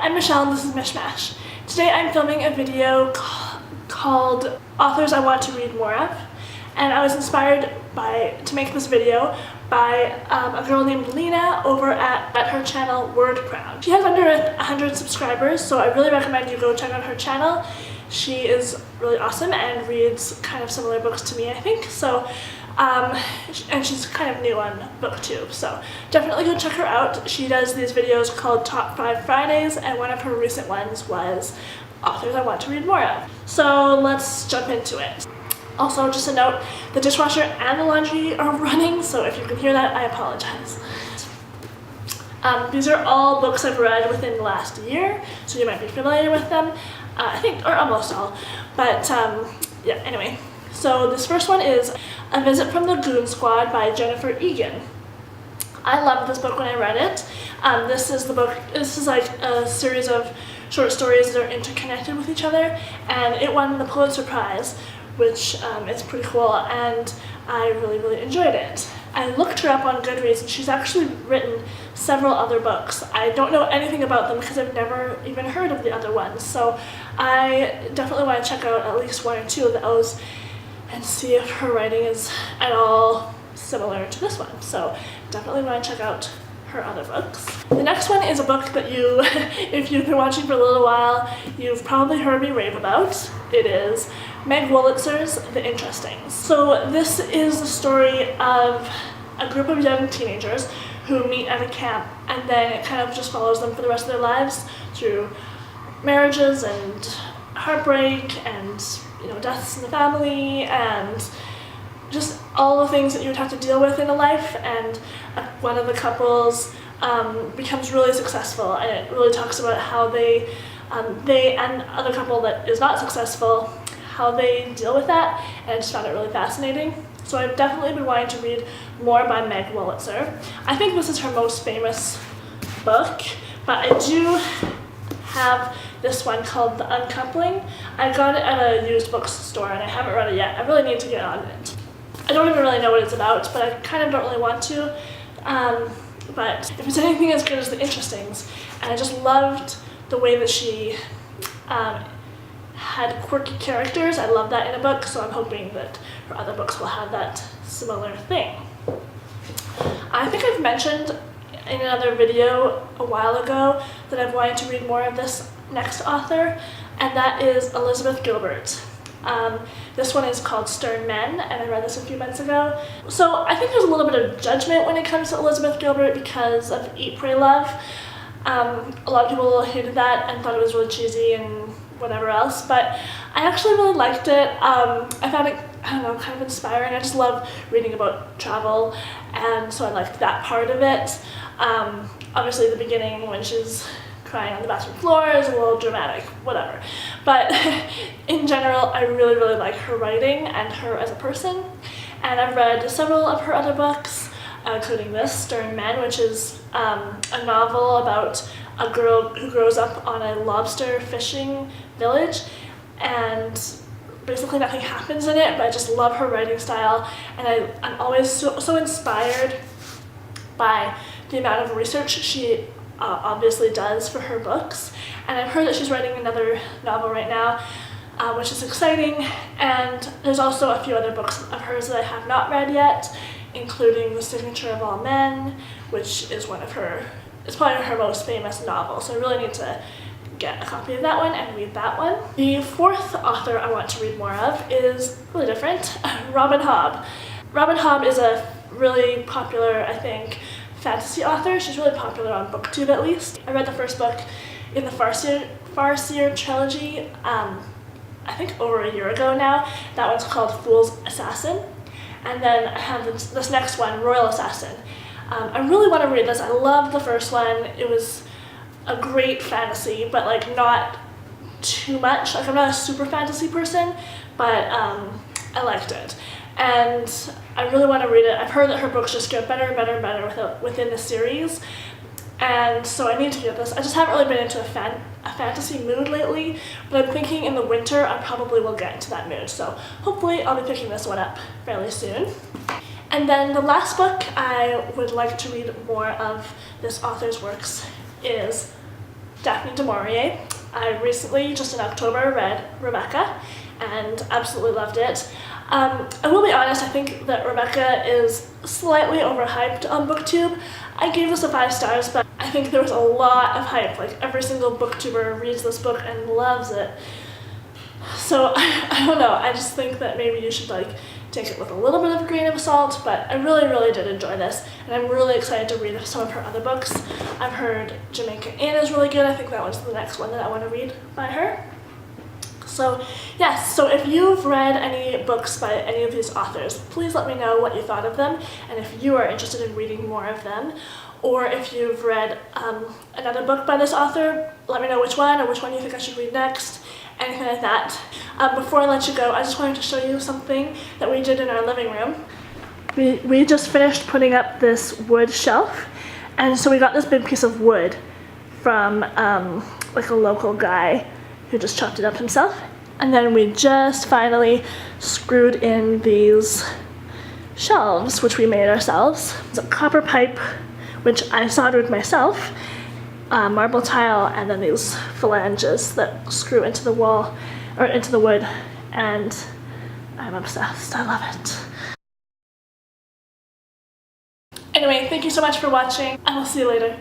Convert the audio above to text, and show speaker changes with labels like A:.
A: I'm Michelle and this is Michmash. Today I'm filming a video called Authors I Want to Read More Of, and I was inspired to make this video by a girl named Lena over at her channel WordCrown. She has under 100 subscribers, so I really recommend you go check out her channel. She is really awesome and reads kind of similar books to me, I think. So, and she's kind of new on BookTube, so definitely go check her out. She does these videos called Top 5 Fridays, and one of her recent ones was Authors I Want to Read More Of. So let's jump into it. Also, just a note, the dishwasher and the laundry are running, so if you can hear that, I apologize. These are all books I've read within the last year, so you might be familiar with them. I think, or almost all, but yeah, anyway. So this first one is A Visit from the Goon Squad by Jennifer Egan. I loved this book when I read it. This is like a series of short stories that are interconnected with each other, and it won the Pulitzer Prize, which is pretty cool, and I really enjoyed it. I looked her up on Goodreads, and she's actually written several other books. I don't know anything about them because I've never even heard of the other ones, so I definitely want to check out at least one or two of those and see if her writing is at all similar to this one. So definitely want to check out her other books. The next one is a book that you, if you've been watching for a little while, you've probably heard me rave about. It is Meg Wolitzer's The Interestings. So this is the story of a group of young teenagers who meet at a camp, and then it kind of just follows them for the rest of their lives through marriages and heartbreak and, you know, deaths in the family and just all the things that you would have to deal with in a life. And one of the couples becomes really successful, and it really talks about how they and other couple that is not successful, how they deal with that, and I just found it really fascinating. So I've definitely been wanting to read more by Meg Wolitzer. I think this is her most famous book, but I do have this one called The Uncoupling. I got it at a used bookstore and I haven't read it yet. I really need to get on it. I don't even really know what it's about, but I kind of don't really want to. But if it's anything as good as The Interestings, and I just loved the way that she had quirky characters. I love that in a book, so I'm hoping that her other books will have that similar thing. I think I've mentioned in another video a while ago that I've wanted to read more of this next author, and that is Elizabeth Gilbert. This one is called Stern Men, and I read this a few months ago. So I think there's a little bit of judgment when it comes to Elizabeth Gilbert because of Eat, Pray, Love. A lot of people hated that and thought it was really cheesy and whatever else, but I actually really liked it. I found it, I don't know, kind of inspiring. I just love reading about travel, and so I liked that part of it. Obviously the beginning when she's crying on the bathroom floor is a little dramatic, whatever. But in general, I really like her writing and her as a person. And I've read several of her other books, including this, Stern Men, which is a novel about a girl who grows up on a lobster fishing village, and basically nothing happens in it, but I just love her writing style, and I'm always so inspired by the amount of research she obviously does for her books. And I've heard that she's writing another novel right now, which is exciting, and there's also a few other books of hers that I have not read yet, including The Signature of All Men, which is it's probably her most famous novel, so I really need to get a copy of that one and read that one. The fourth author I want to read more of is really different, Robin Hobb. Robin Hobb is a really popular, I think, fantasy author. She's really popular on BookTube at least. I read the first book in the Farseer trilogy, I think over a year ago now. That one's called Fool's Assassin. And then I have this next one, Royal Assassin. I really want to read this. I loved the first one. It was a great fantasy, but like not too much. Like I'm not a super fantasy person, but I liked it. And I really want to read it. I've heard that her books just get better and better within the series, and so I need to get this. I just haven't really been into a fantasy mood lately, but I'm thinking in the winter I probably will get into that mood, so hopefully I'll be picking this one up fairly soon. And then the last book I would like to read more of this author's works is Daphne du Maurier. I recently, just in October, read Rebecca and absolutely loved it. I will be honest, I think that Rebecca is slightly overhyped on BookTube. I gave this a 5 stars, but I think there was a lot of hype. Like, every single booktuber reads this book and loves it. So I don't know, I just think that maybe you should like take it with a little bit of a grain of salt, but I really did enjoy this, and I'm really excited to read some of her other books. I've heard Jamaica Inn is really good. I think that one's the next one that I want to read by her. So yes, so if you've read any books by any of these authors, please let me know what you thought of them, and if you are interested in reading more of them, or if you've read another book by this author, let me know which one, or which one you think I should read next, anything like that. Before I let you go, I just wanted to show you something that we did in our living room. We just finished putting up this wood shelf, and so we got this big piece of wood from like a local guy who just chopped it up himself. And then we just finally screwed in these shelves, which we made ourselves. It's a copper pipe, which I soldered myself, marble tile, and then these phalanges that screw into the wall, or into the wood, and I'm obsessed. I love it. Anyway, thank you so much for watching. I will see you later.